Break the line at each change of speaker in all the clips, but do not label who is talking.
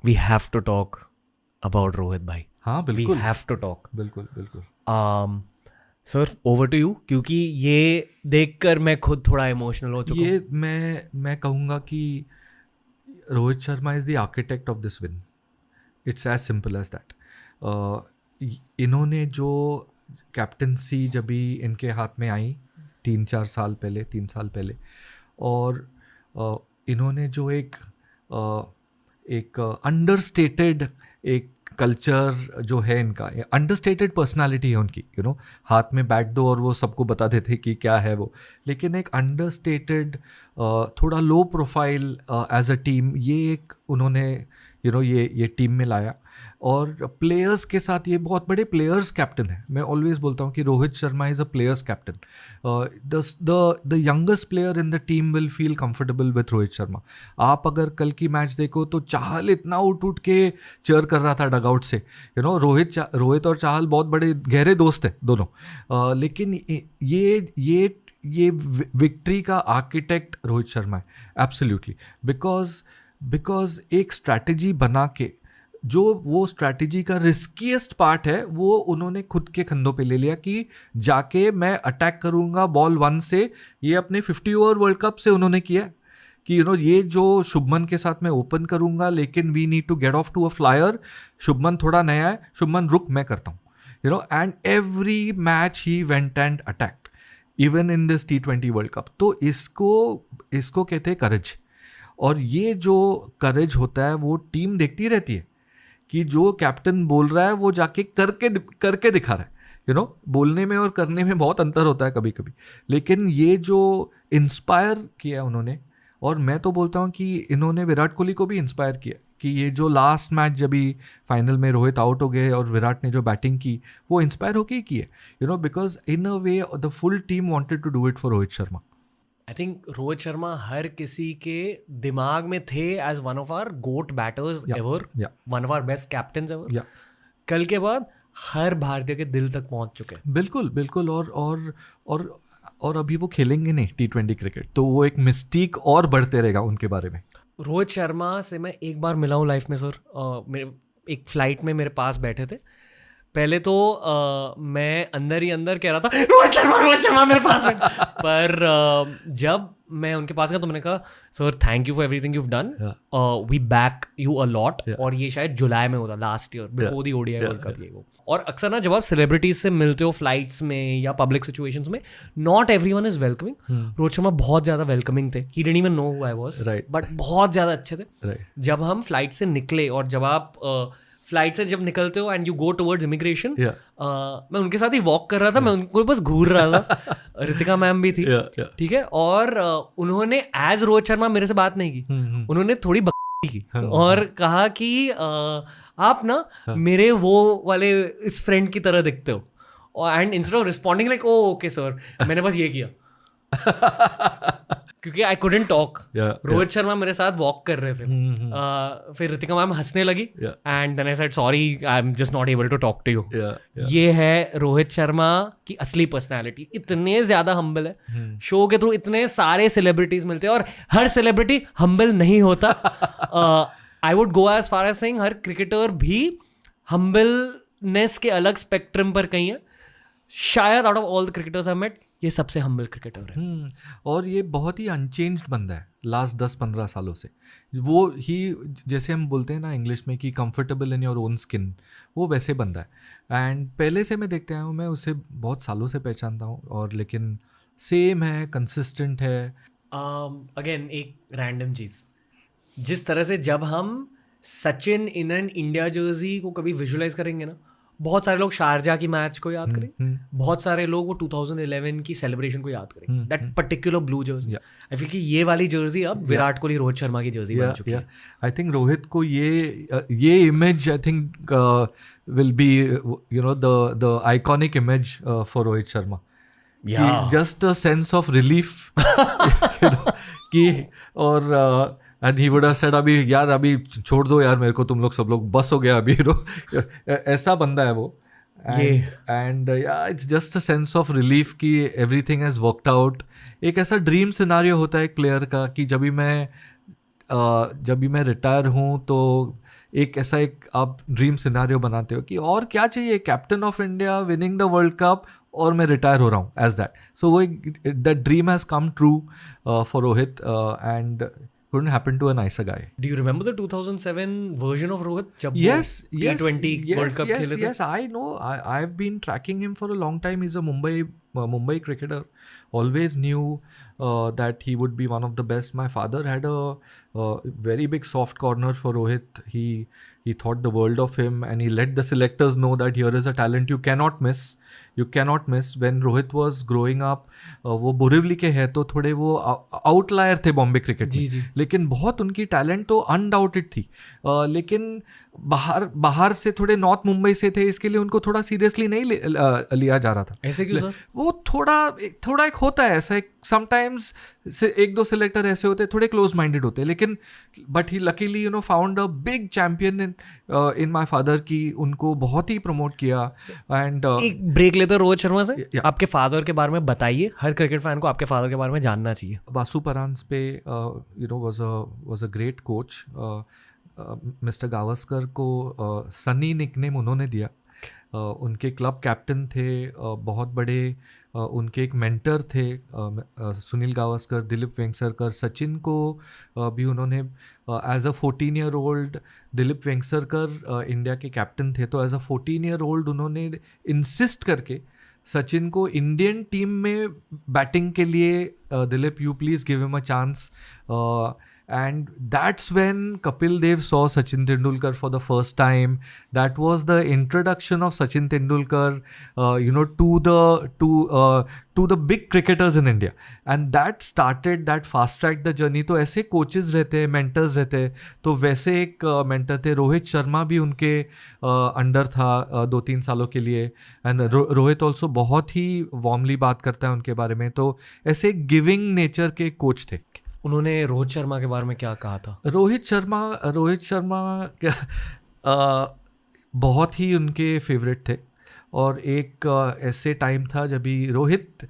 We have to talk about Rohit भाई.
हाँ
we
बिल्कुल
हैव टू टॉक.
बिल्कुल बिल्कुल.
सर ओवर टू यू, क्योंकि ये देखकर मैं खुद थोड़ा इमोशनल हो चुका हूँ.
ये मैं कहूँगा कि Rohit Sharma is the architect of this win. It's as simple as that. इन्होंने जो कैप्टनसी जब भी इनके हाथ में आई 3 साल पहले, और इन्होंने जो एक अंडरस्टेटेड एक कल्चर जो है इनका, अंडरस्टेटेड पर्सनालिटी है उनकी, हाथ में बैट दो और वो सबको बता देते कि क्या है वो. लेकिन एक अंडरस्टेटेड थोड़ा low profile as a team, ये एक उन्होंने ये टीम में लाया. और प्लेयर्स के साथ ये बहुत बड़े प्लेयर्स कैप्टन है. मैं ऑलवेज बोलता हूँ कि Rohit Sharma is a players captain. The youngest player in the team will feel comfortable with Rohit Sharma. आप अगर कल की मैच देखो तो चाहल इतना उठ के चेयर कर रहा था डगआउट से. रोहित और चाहल बहुत बड़े गहरे दोस्त हैं दोनों. लेकिन ये विक्ट्री का आर्किटेक्ट रोहित शर्मा है एब्सोल्युटली. बिकॉज एक स्ट्रैटेजी बना के, जो वो स्ट्रैटेजी का रिस्कीएस्ट पार्ट है वो उन्होंने खुद के कंधों पे ले लिया कि जाके मैं अटैक करूंगा बॉल 1 से. ये अपने 50 ओवर वर्ल्ड कप से उन्होंने किया कि ये जो शुभमन के साथ मैं ओपन करूंगा, लेकिन we need to get off to a flyer. Shubman थोड़ा नया है, शुभमन रुक, मैं करता हूँ. And every match he went and attacked, even in this T20 world cup. तो इसको कहते हैं करेज. और ये जो करेज होता है वो टीम देखती रहती है कि जो कैप्टन बोल रहा है वो जाके करके दिखा रहा है. बोलने में और करने में बहुत अंतर होता है कभी कभी. लेकिन ये जो इंस्पायर किया उन्होंने, और मैं तो बोलता हूँ कि इन्होंने विराट कोहली को भी इंस्पायर किया कि ये जो लास्ट मैच जब भी फाइनल में रोहित आउट हो गए और विराट ने जो बैटिंग की, वो इंस्पायर होके ही की है. Because in a way the full team wanted to do it for Rohit Sharma.
I think Rohit Sharma हर किसी के दिमाग में थे as one of our GOAT batters ever, one of our best captains ever. कल के बाद हर भारतीय के दिल तक पहुंच चुके हैं.
बिल्कुल बिल्कुल. और अभी वो खेलेंगे नहीं T20 क्रिकेट, तो वो एक मिस्टीक और बढ़ते रहेगा उनके बारे में.
रोहित शर्मा से मैं एक बार मिला हूँ लाइफ में सर. मेरे एक फ्लाइट में मेरे पास बैठे थे. पहले तो मैं अंदर ही अंदर कह रहा था रोहित शर्मा मेरे पास बैठ. पर जब मैं उनके पास गया तो मैंने कहा sir thank you for everything you have done, we back you a lot. और ये शायद जुलाई में होता, last year before the ODI world cup. ये वो. और अक्सर ना जब आप सेलिब्रिटीज से मिलते हो फ्लाइट्स में या पब्लिक सिचुएशंस में, not everyone is welcoming. Rohit Sharma बहुत ज़्यादा वेलकमिंग थे. He didn't even know who I was, but बहुत ज़्यादा अच्छे थे. जब हम फ्लाइट से निकले और जब आप फ्लाइट से जब निकलते हो and you go towards immigration, मैं उनके साथ ही वॉक कर रहा था. मैं उनको बस घूर रहा था. रितिका मैम भी थी, ठीक है. और उन्होंने एज रोहित शर्मा मेरे से बात नहीं की. उन्होंने थोड़ी बकवास की और कहा कि आप ना मेरे वो वाले इस फ्रेंड की तरह दिखते हो. And instead of responding like oh okay sir, मैंने बस ये किया क्योंकि I couldn't talk. Rohit Sharma मेरे साथ वॉक कर रहे थे. फिर रितिका मैम हंसने लगी and then I said sorry I am just not able to talk to you. ये है रोहित शर्मा की असली पर्सनालिटी. इतने ज्यादा हम्बल है. शो के थ्रू इतने सारे सेलिब्रिटीज मिलते हैं और हर सेलिब्रिटी हम्बल नहीं होता. I would go as far as saying हर क्रिकेटर भी हम्बलनेस के अलग स्पेक्ट्रम पर कहीं है. शायद out of all the cricketers I met ये सबसे हम्बल क्रिकेटर है.
और ये बहुत ही अनचेंज्ड बंदा है लास्ट 10-15 सालों से. वो ही जैसे हम बोलते हैं ना इंग्लिश में कि comfortable in your own skin, वो वैसे बंदा है. एंड पहले से मैं देखते आया हूँ, मैं उसे बहुत सालों से पहचानता हूँ. और लेकिन सेम है, कंसिस्टेंट है.
अगेन एक रैंडम चीज़, जिस तरह से जब हम Sachin in an India Jersey को कभी विजुअलाइज करेंगे ना, बहुत सारे लोग शारजा की मैच को याद करें, बहुत सारे लोग वो 2011 की सेलिब्रेशन को याद करें, that particular blue Jersey. I feel कि ये वाली जर्सी अब विराट कोहली रोहित शर्मा की जर्सी बन चुकी है.
आई थिंक रोहित को ये image I think will be the iconic image for Rohit Sharma. Just a sense of relief कि और and he would have said अभी छोड़ दो यार मेरे को, तुम लोग सब लोग, बस हो गया अभी. ऐसा बंदा है वो. And it's just a sense of relief कि एवरीथिंग हैज वर्कड आउट. एक ऐसा ड्रीम सिनारियो होता है एक प्लेयर का कि जब भी मैं रिटायर हूँ तो एक ऐसा एक आप ड्रीम सिनारियो बनाते हो कि और क्या चाहिए, captain of India, winning the world cup, और मैं रिटायर हो रहा हूँ एज दैट. सो वो that dream has come true for Rohit and couldn't happen to a nicer guy.
Do you remember the 2007 version of Rohit? जब
Yes,
वो
yes,
T20 World Cup खेले थे?
yes. I know. I've been tracking him for a long time. He's a Mumbai cricketer. Always knew that he would be one of the best. My father had a very big soft corner for Rohit. He thought the world of him, and he let the selectors know that here is a talent you cannot miss. You cannot miss. When Rohit was growing up, वो बोरिवली के हैं तो थोड़े वो outlier थे Bombay cricket में.
जी.
लेकिन बहुत उनकी टैलेंट तो अनडाउटेड थी. लेकिन बाहर से थोड़े नॉर्थ मुंबई से थे, इसके लिए उनको थोड़ा सीरियसली नहीं लिया जा रहा था.
ऐसे क्यों सर?
वो थोड़ा एक होता है ऐसा, एक समटाइम्स एक दो सिलेक्टर ऐसे होते हैं थोड़े क्लोज माइंडेड होते हैं. लेकिन but he luckily found a big champion in my father की उनको बहुत ही प्रमोट किया. एंड
एक ब्रेक लेते रोहित शर्मा से. आपके फादर के बारे में बताइए, हर क्रिकेट फैन को आपके फादर के बारे में जानना चाहिए.
वासु परांस पे was a great coach. Mister Gavaskar को सनी निकनेम उन्होंने दिया. उनके क्लब कैप्टन थे, बहुत बड़े. उनके एक मेंटर थे सुनील गावस्कर, दिलीप वेंगसरकर. सचिन को भी उन्होंने as a 14-year-old, Dilip Vengsarkar India के कैप्टन थे, तो एज अ 14-year-old उन्होंने इंसिस्ट करके सचिन को इंडियन टीम में बैटिंग के लिए, Dilip you please give him a chance. And that's when Kapil Dev saw Sachin Tendulkar for the first time. That was the introduction of Sachin Tendulkar, to the big cricketers in India. And that started, that fast tracked the journey. तो ऐसे coaches रहते हैं, mentors रहते हैं. तो वैसे एक mentor थे, रोहित शर्मा भी उनके अंडर था 2-3 सालों के लिए. And रोहित also बहुत ही वार्मली बात करता है उनके बारे में. तो ऐसे गिविंग नेचर के कोच थे.
उन्होंने रोहित शर्मा के बारे में क्या कहा था?
रोहित शर्मा बहुत ही उनके फेवरेट थे. और एक ऐसे टाइम था जब भी रोहित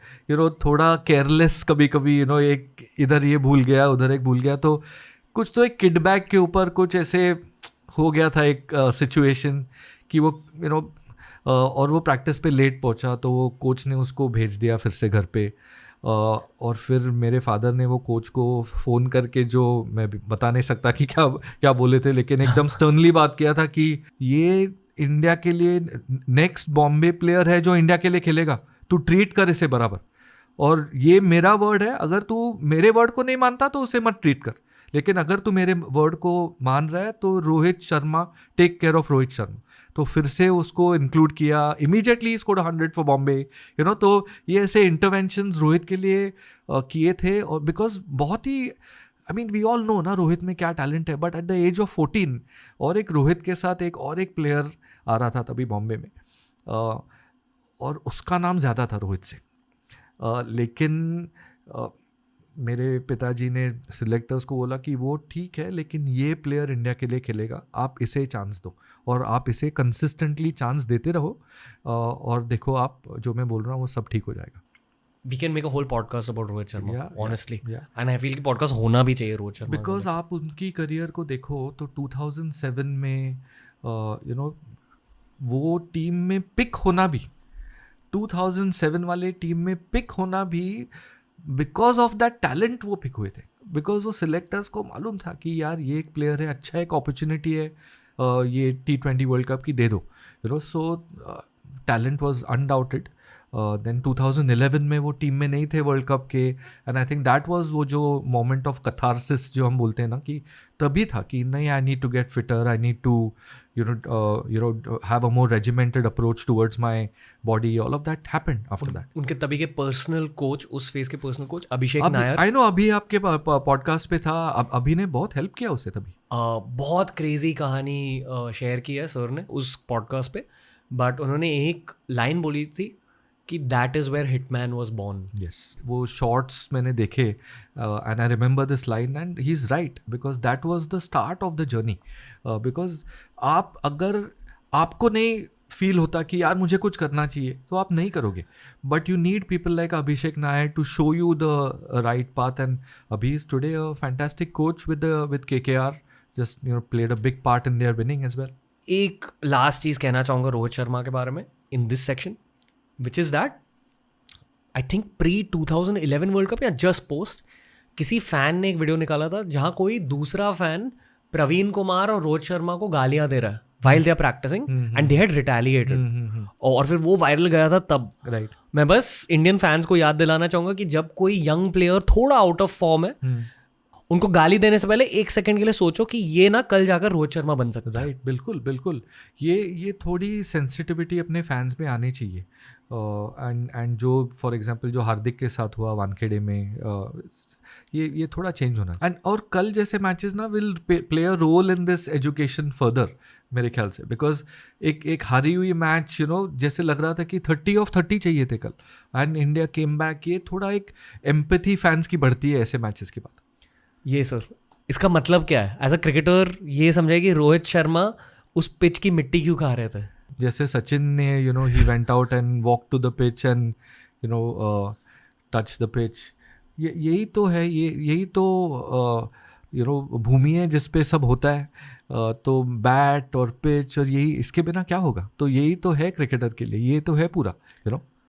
थोड़ा केयरलेस, कभी कभी एक इधर ये भूल गया, उधर एक भूल गया, तो कुछ तो एक किडबैक के ऊपर कुछ ऐसे हो गया था एक सिचुएशन कि वो और वो प्रैक्टिस पे लेट पहुंचा, तो वो कोच ने उसको भेज दिया फिर से घर पे. और फिर मेरे फादर ने वो कोच को फ़ोन करके, जो मैं बता नहीं सकता कि क्या बोले थे, लेकिन एकदम स्टर्नली बात किया था कि ये इंडिया के लिए नेक्स्ट बॉम्बे प्लेयर है जो इंडिया के लिए खेलेगा, तू ट्रीट कर इसे बराबर. और ये मेरा वर्ड है, अगर तू मेरे वर्ड को नहीं मानता तो उसे मत ट्रीट कर, लेकिन अगर तू मेरे वर्ड को मान रहा है तो Rohit Sharma, take care of Rohit Sharma. तो फिर से उसको इंक्लूड किया. Immediately scored 100 for Bombay. तो ये ऐसे इंटरवेंशंस रोहित के लिए किए थे. और बिकॉज बहुत ही, I mean we all know ना रोहित में क्या टैलेंट है, but at the age of 14 और एक रोहित के साथ एक प्लेयर आ रहा था तभी बॉम्बे में, और उसका नाम ज़्यादा था रोहित से. लेकिन मेरे पिताजी ने सिलेक्टर्स को बोला कि वो ठीक है, लेकिन ये प्लेयर इंडिया के लिए खेलेगा, आप इसे चांस दो और आप इसे कंसिस्टेंटली चांस देते रहो, और देखो आप जो मैं बोल रहा हूँ वो सब ठीक हो जाएगा.
We can make a whole podcast about Rohit Sharma, honestly.
Yeah.
And I feel कि podcast होना भी चाहिए रोहित शर्मा.
Because आप उनकी करियर को देखो तो 2007 में वो टीम में पिक होना भी, 2007 वाले टीम में पिक होना भी बिकॉज ऑफ दैट टैलेंट वो पिक हुए थे. बिकॉज वो सिलेक्टर्स को मालूम था कि यार ये एक प्लेयर है, अच्छा एक अपॉर्चुनिटी है, ये T20 वर्ल्ड कप की दे दो. सो टैलेंट वाज अनडाउटेड. देन 2011 में वो टीम में नहीं थे वर्ल्ड कप के, and I think that was वो जो मोमेंट ऑफ कथारसिस जो हम बोलते हैं ना, कि तभी था कि नहीं, I need to get fitter, I need to have a more regimented approach towards my body. All of that happened after that.
उनके तभी के पर्सनल कोच, उस फेज के personal coach Abhishek Nair.
I know अभी आपके पॉडकास्ट पे था, अभी ने बहुत हेल्प किया उसे तभी.
बहुत क्रेजी कहानी शेयर की है सर ने उस पॉडकास्ट पे, बट उन्होंने एक लाइन बोली थी कि that is where hitman was born.
Yes, वो शॉर्ट्स मैंने देखे, and I remember this line, and he is right, because that was the start of the journey. Because आप अगर आपको नहीं फील होता कि यार मुझे कुछ करना चाहिए, तो आप नहीं करोगे, but you need people like Abhishek Nayar to show you the right path. And Abhi is today a fantastic coach with KKR. just played a big part in their winning as well.
एक लास्ट चीज कहना चाहूंगा रोहित शर्मा के बारे में in this section, which is that I think pre 2011 world cup या just post किसी fan ने एक वीडियो निकाला था जहां कोई दूसरा फैन प्रवीण कुमार और रोहित शर्मा को गालियां दे रहा है while they are practicing and they had retaliated और फिर वो वायरल गया था तब.
Right.
मैं बस इंडियन फैंस को याद दिलाना चाहूंगा कि जब कोई यंग प्लेयर थोड़ा आउट ऑफ फॉर्म है उनको गाली देने से पहले एक सेकंड के लिए सोचो कि ये ना कल जाकर रोहित शर्मा बन सकता है.
राइट, बिल्कुल बिल्कुल. ये थोड़ी सेंसिटिविटी अपने फैंस में आनी चाहिए. एंड जो फॉर एग्जांपल जो हार्दिक के साथ हुआ वानखेड़े में, ये थोड़ा चेंज होना. एंड और कल जैसे मैचेस ना will play a role in this education further मेरे ख्याल से, बिकॉज एक हारी हुई मैच जैसे लग रहा था कि 30 of 30 चाहिए थे कल, एंड इंडिया केम बैक. ये थोड़ा एक एम्पैथी फैंस की बढ़ती है ऐसे मैचेस के बाद.
ये सर इसका मतलब क्या है? एज अ क्रिकेटर ये समझे कि रोहित शर्मा उस पिच की मिट्टी क्यों खा रहे थे?
जैसे सचिन ने he went out and walk to the pitch and touch the pitch. यही तो है, यही तो भूमि है जिस पे सब होता है. तो बैट और पिच और यही, इसके बिना क्या होगा? तो यही तो है क्रिकेटर के लिए, ये तो है पूरा